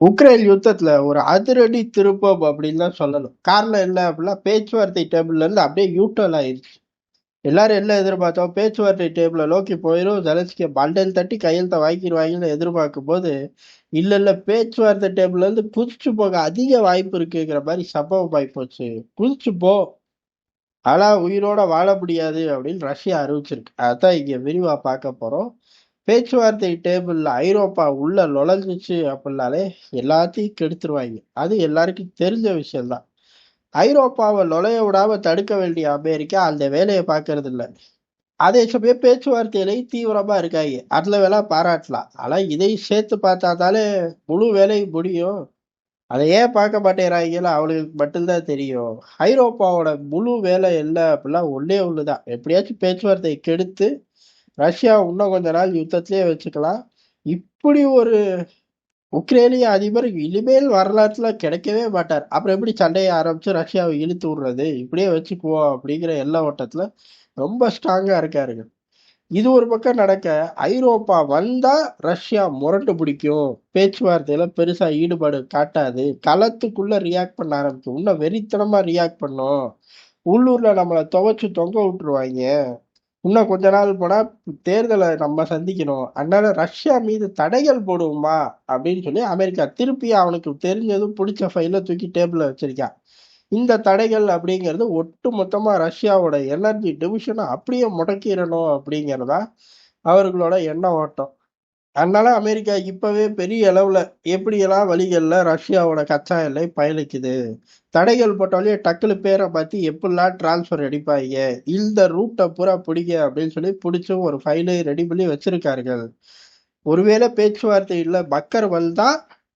Ukraine யுத்தத்துல ஒரு அதிரடி திருப்பம் அப்படின்னு தான் சொல்லணும். காரணம் என்ன அப்படின்னா, பேச்சுவார்த்தை டேபிள்ல இருந்து அப்படியே யூட்டர்ன் ஆயிருச்சு. எல்லாரும் என்ன எதிர்பார்த்தோம், பேச்சுவார்த்தை டேபிள நோக்கி போயிரும், ஜெலன்ஸ்கி மண்டையில் தட்டி கையெழுத்த வாங்கிடுவாங்கன்னு எதிர்பார்க்கும் போது, இல்ல இல்ல பேச்சுவார்த்தை டேபிள்ல இருந்து குதிச்சு போக அதிக வாய்ப்பு இருக்குங்கிற மாதிரி சம்பவம் ஆகி போச்சு. குதிச்சு போ, ஆனா உயிரோட வாழ முடியாது அப்படின்னு ரஷ்யா அறிவிச்சிருக்கு. அதான் இங்க விரிவா பார்க்க போறோம். பேச்சுவார்த்தை டேபிள்ல ஐரோப்பா உள்ள நுழைஞ்சிச்சு அப்படின்னாலே எல்லாத்தையும் கெடுத்துருவாங்க. அது எல்லாருக்கும் தெரிஞ்ச விஷயம்தான். ஐரோப்பாவை நுழைய விடாம தடுக்க வேண்டிய அமெரிக்கா அந்த வேலையை பார்க்கறது இல்ல. அதே சமயம் பேச்சுவார்த்தையிலையும் தீவிரமா இருக்காங்க. அதுல வேணா பாராட்டலாம். ஆனா இதையும் சேர்த்து பார்த்தாதாலே முழு வேலையும் முடியும். அதை ஏன் பார்க்க மாட்டேங்கிறாங்கன்னு அவளுக்கு மட்டும்தான் தெரியும். ஐரோப்பாவோட முழு வேலை என்ன அப்படின்னா ஒண்ணே ஒண்ணுதான். எப்படியாச்சும் பேச்சுவார்த்தையை கெடுத்து ரஷ்யா இன்னும் கொஞ்ச நாள் யுத்தத்திலேயே வச்சுக்கலாம். இப்படி ஒரு உக்ரைனிய அதிபர் இனிமேல் வரலாற்றுல கிடைக்கவே மாட்டார். அப்புறம் எப்படி சண்டையை ஆரம்பிச்சு ரஷ்யாவை இழுத்து விடுறது? இப்படியே வச்சுக்குவோம் அப்படிங்கிற எண்ண ஓட்டத்துல ரொம்ப ஸ்ட்ராங்கா இருக்காருங்க. இது ஒரு பக்கம் நடக்க, ஐரோப்பா வந்தா ரஷ்யா முரண்டு பிடிக்கும். பேச்சுவார்த்தையில பெருசா ஈடுபாடு காட்டாது. களத்துக்குள்ள ரியாக்ட் பண்ண ஆரம்பிக்கும். இன்னும் வெறித்தனமா ரியாக்ட் பண்ணும். உள்ளூர்ல நம்மளை துவைச்சு தொங்க விட்டுருவாங்க. இன்னும் கொஞ்ச நாள் போனா தேர்தலை நம்ம சந்திக்கணும். அதனால ரஷ்யா மீது தடைகள் போடுவோமா அப்படின்னு சொல்லி அமெரிக்கா திருப்பி அவனுக்கு தெரிஞ்சதும் பிடிச்ச ஃபைல தூக்கி டேபிள்ல வச்சிருக்கான். இந்த தடைகள் அப்படிங்கிறது ஒட்டு மொத்தமா ரஷ்யாவோட எனர்ஜி டிவிஷனை அப்படியே முடக்கிடணும் அப்படிங்கிறதா அவர்களோட எண்ண ஓட்டம். அதனால அமெரிக்கா இப்பவே பெரிய அளவுல எப்படியெல்லாம் வழிகள்ல ரஷ்யாவோட கச்சா எண்ணெய் பயணிக்குது, தடைகள் போட்டாலே டக்குனு பேரை பார்த்து எப்படிலாம் டிரான்ஸ்ஃபர் அடிப்பாங்க, இந்த ரூட்டை பூரா பிடிங்க அப்படின்னு சொல்லி பிடிச்சும் ஒரு ஃபைலை ரெடி பண்ணி வச்சிருக்கார்கள். ஒருவேளை பேச்சுவார்த்தையில் மக்கர் வந்தா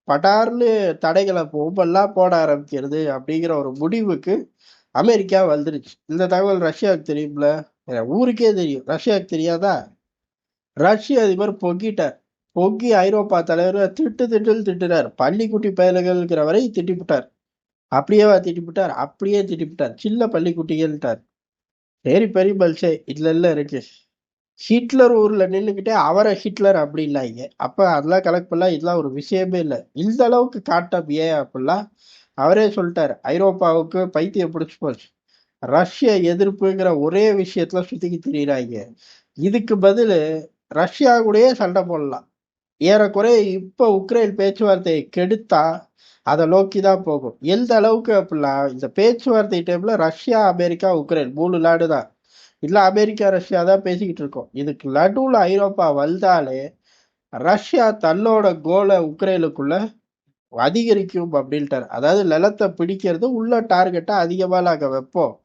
படார்னு தடைகளை ஒவ்வொன்றா போட ஆரம்பிக்கிறது அப்படிங்கிற ஒரு முடிவுக்கு அமெரிக்கா வந்துருச்சு. இந்த தகவல் ரஷ்யாவுக்கு தெரியும்ல, ஊருக்கே தெரியும். ரஷ்யாவுக்கு தெரியாதா? ரஷ்ய அதிபர் பொங்கிட்டார். பொங்கி ஐரோப்பா தலைவர் திட்டுன்னு திட்டுறார். பள்ளிக்குட்டி பயல்கள்ங்கிற வரை திட்டிவிட்டார். அப்படியேவா திட்டிவிட்டார்? அப்படியே திட்டிவிட்டார். சின்ன பள்ளிக்குட்டிகள்ட்டார். சரி பெரிய பல்சே இதுல எல்லாம் இருக்கு. ஹிட்லர் ஊர்ல நின்னுக்கிட்டே அவரை ஹிட்லர் அப்படின்னாங்க. அப்ப அதெல்லாம் கலெக்ட் பண்ணலாம், இதெல்லாம் ஒரு விஷயமே இல்லை. இந்த அளவுக்கு காட்டம் ஏன் அப்படிலாம் அவரே சொல்லிட்டாரு. ஐரோப்பாவுக்கு பைத்தியம் பிடிச்சு போச்சு. ரஷ்ய எதிர்ப்புங்கிற ஒரே விஷயத்துல சுத்திக்கு திரியிறாங்க. இதுக்கு பதில் ரஷ்யா கூடயே சண்டை போடலாம். ஏறக்குறைய இப்ப உக்ரைன் பேச்சுவார்த்தையை கெடுத்தா அதை நோக்கி தான் போகும். எந்த அளவுக்கு அப்படின்னா இந்த பேச்சுவார்த்தை டைம்ல ரஷ்யா, அமெரிக்கா, உக்ரைன் 3 நாடு தான். இல்ல அமெரிக்கா ரஷ்யா தான் பேசிக்கிட்டு இருக்கோம். இதுக்கு நடுவுல ஐரோப்பா வந்தாலே ரஷ்யா தன்னோட கோலை உக்ரைனுக்குள்ள அதிகரிக்கும் அப்படின்ட்டார். அதாவது நிலத்தை பிடிக்கிறது உள்ள டார்கெட்டா அதிகமா நாங்க வைப்போம்.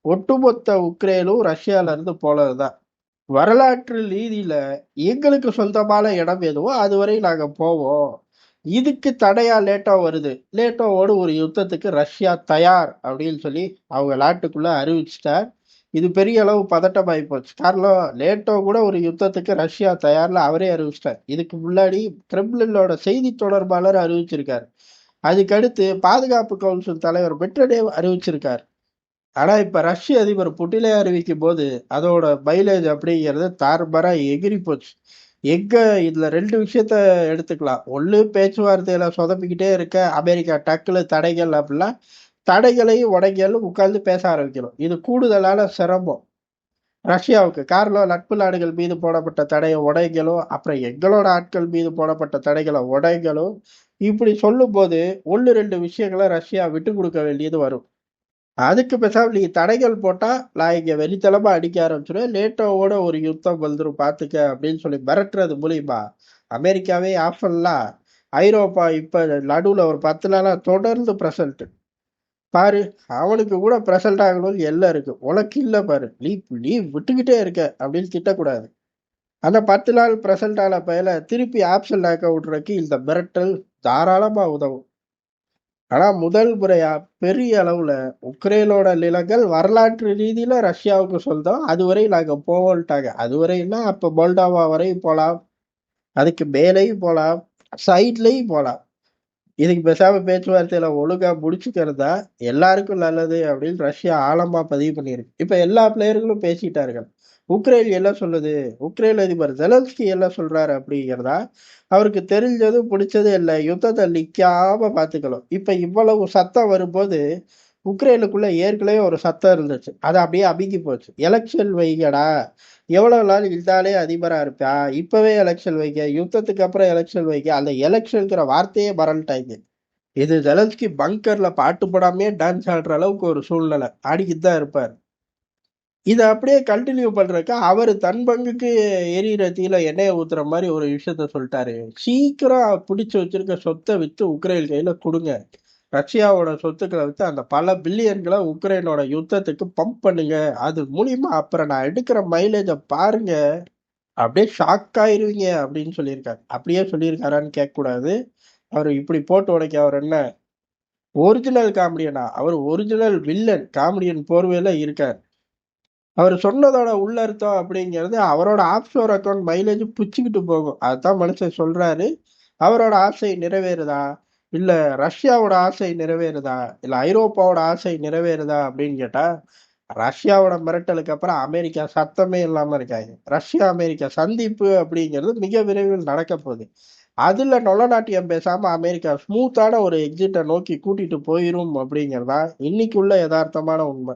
ஒட்டுமொத்த உக்ரைனும் ரஷ்யால இருந்து போனதுதான். வரலாற்று ரீதியில எங்களுக்கு சொந்தமான இடம் எதுவோ அதுவரை நாங்க போவோம். இதுக்கு தடையா நேட்டோ வருது. நேட்டோவோடு ஒரு யுத்தத்துக்கு ரஷ்யா தயார் அப்படின்னு சொல்லி அவங்க நாட்டுக்குள்ள அறிவிச்சிட்டார். இது பெரிய அளவு பதட்டமாயி போச்சு. காரணம் நேட்டோ கூட ஒரு யுத்தத்துக்கு ரஷ்யா தயார்ல அவரே அறிவிச்சிட்டார். இதுக்கு முன்னாடி கிரெம்ளினோட செய்தி தொடர்பாளர் அறிவிச்சிருக்காரு. அதுக்கடுத்து பாதுகாப்பு கவுன்சில் தலைவர் மெட்வடேவ் அறிவிச்சிருக்காரு. ஆனா இப்ப ரஷ்ய அதிபர் புட்டினே அறிவிக்கும் போது அதோட மைலேஜ் அப்படிங்கிறது தாறுமாறா எகிரி போச்சு. எங்க இதுல 2 விஷயத்த எடுத்துக்கலாம். ஒண்ணு பேச்சுவார்த்தையில சொதப்பிக்கிட்டே இருக்க அமெரிக்கா டக்குல தடைகள் அப்படின்னா தடைகளையும் உடைகளும் உட்கார்ந்து பேச ஆரம்பிக்கணும். இது கூடுதலான சிரமம் ரஷ்யாவுக்கு. காரணம் நட்பு நாடுகள் மீது போடப்பட்ட தடையை உடைகளும், அப்புறம் எங்களோட ஆட்கள் மீது போடப்பட்ட தடைகளை உடைகளும், இப்படி சொல்லும் போது 1, 2 விஷயங்களை ரஷ்யா விட்டு கொடுக்க வேண்டியது வரும். அதுக்கு பேசாம நீங்க தடைகள் போட்டா நான் இங்க வெறித்தனமா அடிக்க ஆரம்பிச்சிடுவேன், நேட்டோவோட ஒரு யுத்தம் வந்துரும் பாத்துக்க அப்படின்னு சொல்லி மிரட்டுறது மூலியமா அமெரிக்காவே ஆஃப் பண்ணலாம். ஐரோப்பா இப்ப நடுவுல ஒரு 10 நாளா தொடர்ந்து பிரசன்ட் பாரு. அவனுக்கு கூட பிரசன்ட் ஆகணும்னு எல்லாம் இருக்கு, உனக்கு இல்ல பாரு, நீ நீ விட்டுக்கிட்டே இருக்க அப்படின்னு திட்டக்கூடாது. அந்த 10 நாள் பிரசன்ட் ஆன பயல திருப்பி ஆப்ஷன் ஆக்க விட்றதுக்கு இந்த மிரட்டல் தாராளமா உதவும். ஆனா முதல் முறையா பெரிய அளவுல உக்ரைனோட நிலங்கள் வரலாற்று ரீதியில ரஷ்யாவுக்கு சொந்தம். அதுவரை நாங்க போவோம்ட்டாங்க. அதுவரைன்னா அப்ப மோல்டாவா வரையும் போலாம், அதுக்கு மேலேயும் போலாம், சைட்லயும் போலாம். இதுக்கு பேசாம பேச்சுவார்த்தையில ஒழுங்கா முடிச்சுக்கிறதா எல்லாருக்கும் நல்லது அப்படின்னு ரஷ்யா ஆழமா பதிவு பண்ணியிருக்கு. இப்ப எல்லா பிளேயர்களும் பேசிட்டார்கள். உக்ரைன் என்ன சொல்லுது? உக்ரைன் அதிபர் ஜெலன்ஸ்கி என்ன சொல்றாரு அப்படிங்கிறதா, அவருக்கு தெரிஞ்சது பிடிச்சது இல்ல. யுத்தத்த நிக்காம பார்த்துக்கணும். இப்ப இவ்வளவு சத்தம் வரும்போது, உக்ரைனுக்குள்ள ஏற்கனவே ஒரு சத்தம் இருந்துச்சு. அது அப்படியே அமுங்கி போச்சு. எலக்ஷன் வைங்கடா. எவ்வளவு நாள் இதாலே அதிபரா இருப்பா? இப்பவே எலக்ஷன் வைங்க. யுத்தத்துக்கு அப்புறம் எலக்ஷன் வைங்க. அந்த எலக்ஷன்ங்கிற வார்த்தையே மறந்துட்டாய்ங்க. இது ஜெலன்ஸ்கி பங்கர்ல பாட்டு போடாமயே டான்ஸ் ஆடுற அளவுக்கு ஒரு சூழ்நிலை. ஆடிக்கிட்டு தான் இருப்பாரு. இத அப்படியே கன்டின்யூ பண்றதுக்கு அவரு தன் பங்குக்கு எரியிற தீயில எண்ணெய ஊத்துற மாரி ஒரு விஷயத்த சொல்ட்டாரு. சீக்கிரம் புடிச்சு வச்சிருக்க சொத்த வித்து உக்ரைன் கையில குடுங்க. ரஷ்யாவோட சொத்துக்கள வித்து அந்த பல பில்லியன்கள உக்ரைனோட யுத்தத்துக்கு பம்ப் பண்ணுங்க. அது மூலியமா அப்புறம் நான் எடுக்கிற மைலேஜ பாருங்க. அப்படியே ஷாக் ஆயிருவீங்க அப்படின்னு சொல்லியிருக்காரு. அப்படியே சொல்லியிருக்காரான்னு கேட்கக்கூடாது. அவரு இப்படி போட்டு உடைக்க அவர் என்ன ஒரிஜினல் காமெடியனா? அவர் ஒரிஜினல் வில்லன். காமெடியன் போர்வையில இருக்காரு. அவர் சொன்னதோட உள்ளர்த்தம் அப்படிங்கிறது அவரோட ஆப்ஷோர் அக்கவுண்ட் மைலேஜ் புச்சுக்கிட்டு போகும். அதுதான் மனுஷன் சொல்றாரு. அவரோட ஆசை நிறைவேறுதா? இல்ல ரஷ்யாவோட ஆசை நிறைவேறுதா? இல்ல ஐரோப்பாவோட ஆசை நிறைவேறுதா அப்படின்னு கேட்டா, ரஷ்யாவோட மிரட்டலுக்கு அப்புறம் அமெரிக்கா சத்தமே இல்லாம இருக்காங்க. ரஷ்யா அமெரிக்கா சந்திப்பு அப்படிங்கிறது மிக விரைவில் நடக்க போகுது. அதுல நொல்லநாட்டியம் பேசாம அமெரிக்கா ஸ்மூத்தான ஒரு எக்ஸிட்டை நோக்கி கூட்டிட்டு போயிரும் அப்படிங்கிறதா இன்னைக்கு உள்ள யதார்த்தமான உண்மை.